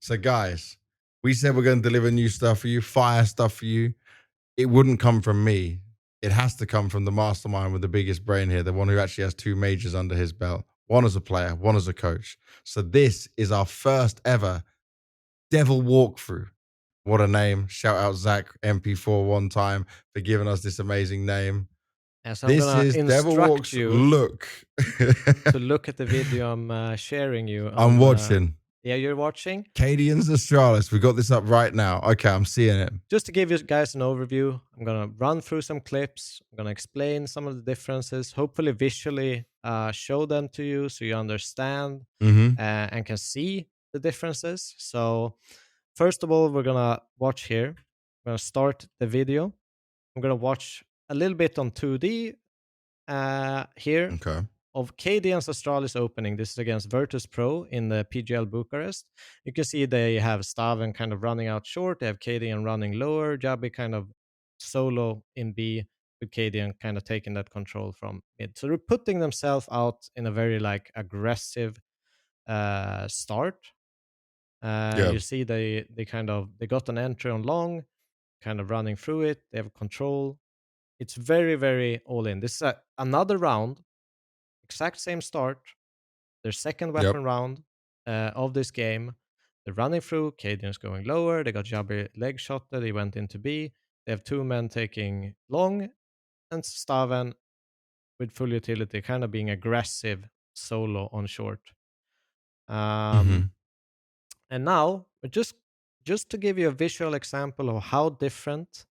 So, guys, we said we're going to deliver new stuff for you, fire stuff for you. It wouldn't come from me. It has to come from the mastermind with the biggest brain here, the one who actually has 2 majors under his belt, one as a player, one as a coach. So this is our first ever Devil Walkthrough. What a name. Shout out Zach MP4 one time for giving us this amazing name. As I'm This gonna is instruct Devilwalk's you look. to look at the video I'm sharing you on. I'm watching. Yeah, you're watching? cadiaN's Astralis. We got this up right now. Okay, I'm seeing it. Just to give you guys an overview, I'm gonna run through some clips. I'm gonna explain some of the differences, hopefully visually show them to you so you understand and can see the differences. So first of all, we're gonna watch here. I'm gonna start the video. I'm gonna watch a little bit on 2D here Okay. of cadiaN's Astralis opening. This is against Virtus Pro in the PGL Bucharest. You can see they have Staven kind of running out short. They have cadiaN running lower. Jabi kind of solo in B with cadiaN kind of taking that control from mid. So they're putting themselves out in a very like aggressive start. Yeah. You see they got an entry on long, kind of running through it. They have control. It's very, very all in. This is another round, exact same start, their second Yep. weapon round of this game. They're running through. cadiaN's going lower. They got Jabi leg shotted. He went into B. They have 2 men taking long, and Staven with full utility, kind of being aggressive solo on short. And now, just to give you a visual example of how different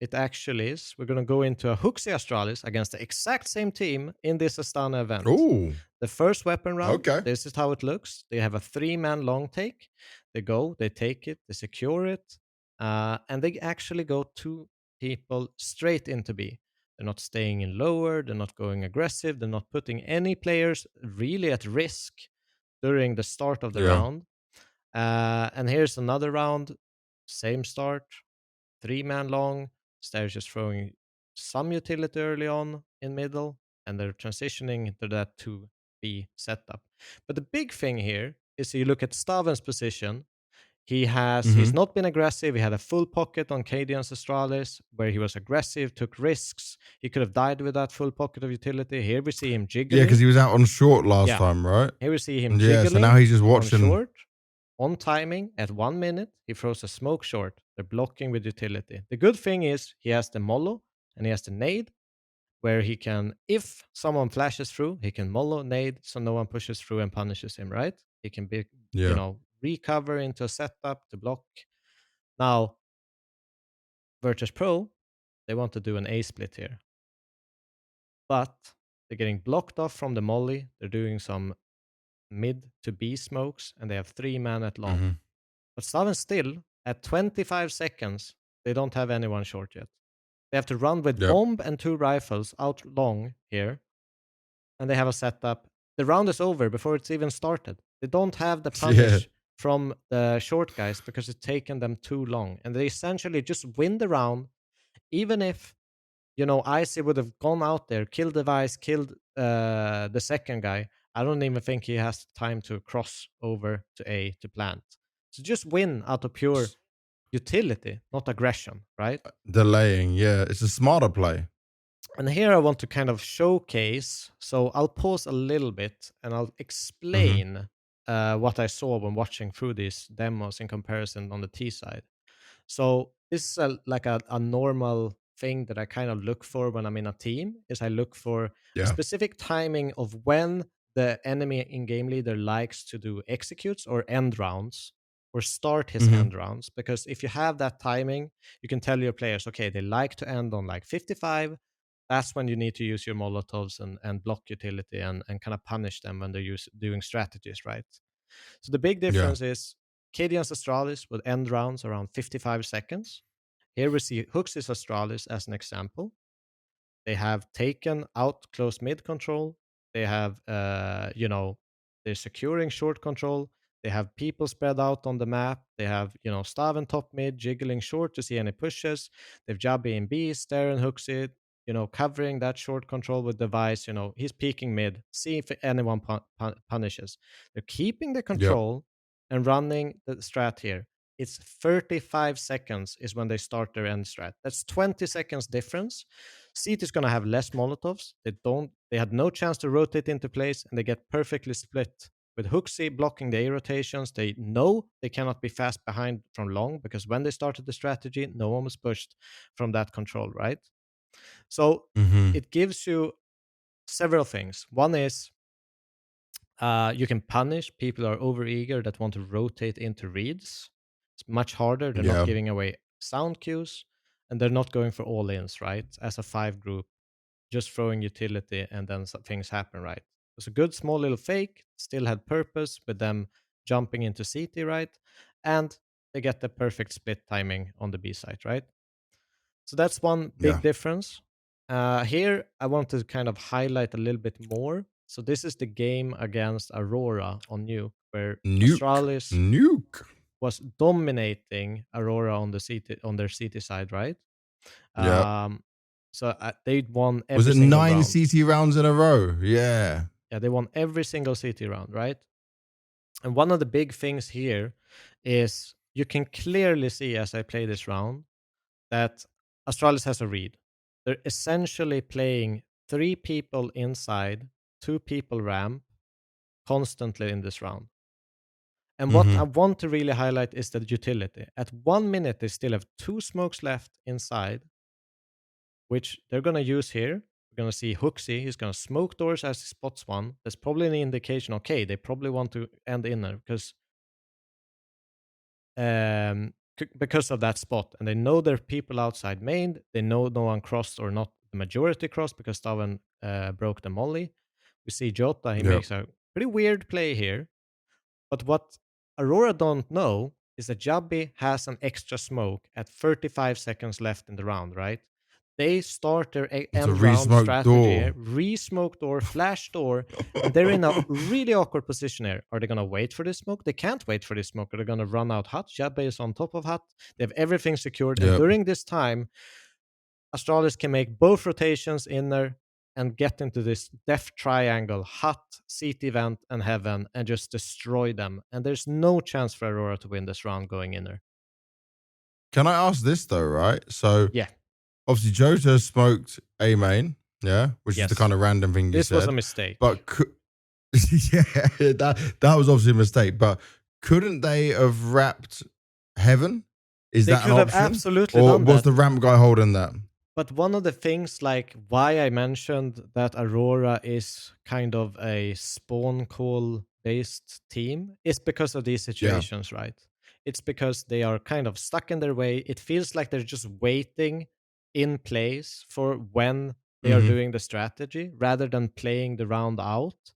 it actually is, we're going to go into a HooXi Astralis against the exact same team in this Astana event. Ooh. The first weapon round, Okay. this is how it looks. They have a 3-man long take. They go, they take it, they secure it, and they actually go 2 people straight into B. They're not staying in lower, they're not going aggressive, they're not putting any players really at risk during the start of the Yeah. round. And here's another round, same start, 3-man long. Stairs just throwing some utility early on in middle, and they're transitioning into that 2B setup. But the big thing here is you look at Staven's position. He's not been aggressive. He had a full pocket on cadiaN's Astralis, where he was aggressive, took risks. He could have died with that full pocket of utility. Here we see him jiggling. Yeah, because he was out on short last time, right? Here we see him Yeah, jiggling. so now he's just watching. On short, on timing, at 1 minute, he throws a smoke short. They're blocking with utility. The good thing is he has the mollo and he has the nade, where he can, if someone flashes through, he can mollo, nade, so no one pushes through and punishes him, right? He can be, recover into a setup to block. Now, Virtus Pro, they want to do an A split here. But they're getting blocked off from the molly. They're doing some mid to B smokes, and they have 3 man at long. But Staven still, at 25 seconds, they don't have anyone short yet. They have to run with bomb and 2 rifles out long here, and they have a setup. The round is over before it's even started. They don't have the punish from the short guys because it's taken them too long, and they essentially just win the round, even if Icy would have gone out there, killed Device, killed the second guy. I don't even think he has time to cross over to A to plant. So just win out of pure utility, not aggression, right? Delaying, yeah. It's a smarter play. And here I want to kind of showcase. So I'll pause a little bit and I'll explain what I saw when watching through these demos in comparison on the T side. So this is like a normal thing that I kind of look for when I'm in a team is I look for a specific timing of when the enemy in-game leader likes to do executes or end rounds or start his end rounds. Because if you have that timing, you can tell your players, okay, they like to end on like 55. That's when you need to use your Molotovs and block utility and kind of punish them when they're doing strategies, right? So the big difference is cadiaN's Astralis would end rounds around 55 seconds. Here we see HooXi's Astralis as an example. They have taken out close mid control. They have, they're securing short control. They have people spread out on the map. They have, Staven top mid, jiggling short to see any pushes. They've Jabi in B, Staren HooXi, covering that short control with Device. He's peeking mid. See if anyone punishes. They're keeping the control, and running the strat here, it's 35 seconds is when they start their end strat. That's 20 seconds difference. Seat is going to have less Molotovs. They had no chance to rotate into place, and they get perfectly split. With HooXi blocking the A rotations, they know they cannot be fast behind from long, because when they started the strategy, no one was pushed from that control, right? So it gives you several things. One is you can punish people who are overeager that want to rotate into reads. It's much harder. They're not Yeah. giving away sound cues, and they're not going for all ins, right? As a 5 group, just throwing utility and then things happen, right? It was a good small little fake, still had purpose with them jumping into CT, right? And they get the perfect split timing on the B side, right? So that's one Yeah. big difference. Here, I want to kind of highlight a little bit more. So this is the game against Aurora on Nuke, where Astralis Nuke. was dominating Aurora on their CT side, right? Yeah. So they won Was every it single 9 round. CT rounds in a row? Yeah. Yeah, they won every single CT round, right? And one of the big things here is you can clearly see as I play this round that Astralis has a read. They're essentially playing 3 people inside, 2 people ramp constantly in this round. And what I want to really highlight is the utility. At 1 minute, they still have 2 smokes left inside, which they're going to use here. We're going to see HooXi. He's going to smoke doors as he spots one. That's probably an indication, okay, they probably want to end inner because of that spot. And they know there are people outside main. They know no one crossed or not the majority crossed because Staven broke the molly. We see Jota. He Yep. makes a pretty weird play here. But what Aurora don't know is that Jabbi has an extra smoke at 35 seconds left in the round, right? They start their It's a end round re-smoked strategy here, door. re-smoke door, flash door, and they're in a really awkward position here. Are they going to wait for this smoke? They can't wait for this smoke. They're going to run out hut. Jabbi is on top of hut. They have everything secured. And Yep. during this time, Astralis can make both rotations inner and get into this death triangle, hut, CT vent, and heaven, and just destroy them. And there's no chance for Aurora to win this round going inner. Can I ask this though, right? So Yeah. obviously Jota smoked A main, yeah, which is the Yes. kind of random thing you This said. was a mistake. But yeah, that was obviously a mistake. But couldn't they have wrapped heaven? Is They that an could have option? absolutely Or done was that. the ramp guy holding that? But one of the things, like why I mentioned that Aurora is kind of a spawn call based team is because of these situations, right? It's because they are kind of stuck in their way. It feels like they're just waiting in place for when they are doing the strategy rather than playing the round out.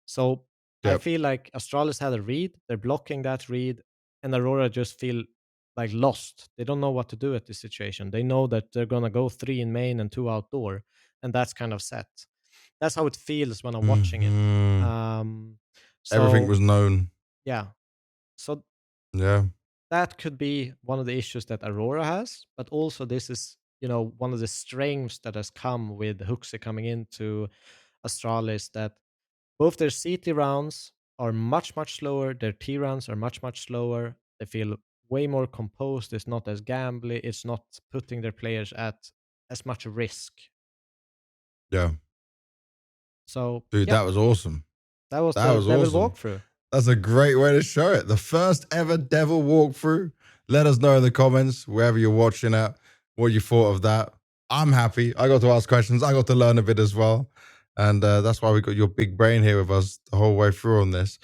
So I feel like Astralis had a read, they're blocking that read, and Aurora just feel like lost. They don't know what to do at this situation. They know that they're gonna go 3 in main and 2 outdoor, and that's kind of set. That's how it feels when I'm watching it. Everything So was known. yeah. So Yeah. that could be one of the issues that Aurora has, but also this is, one of the strengths that has come with HooXi coming into Astralis, that both their CT rounds are much, much slower. Their T rounds are much, much slower. They feel way more composed. It's not as gambly. It's not putting their players at as much risk. Yeah. So, Dude, yeah, that was awesome. that was That the was Devil awesome. walkthrough. That's a great way to show it. The first ever Devil walkthrough. Let us know in the comments, wherever you're watching at, what you thought of that. I'm happy. I got to ask questions. I got to learn a bit as well. And that's why we got your big brain here with us the whole way through on this.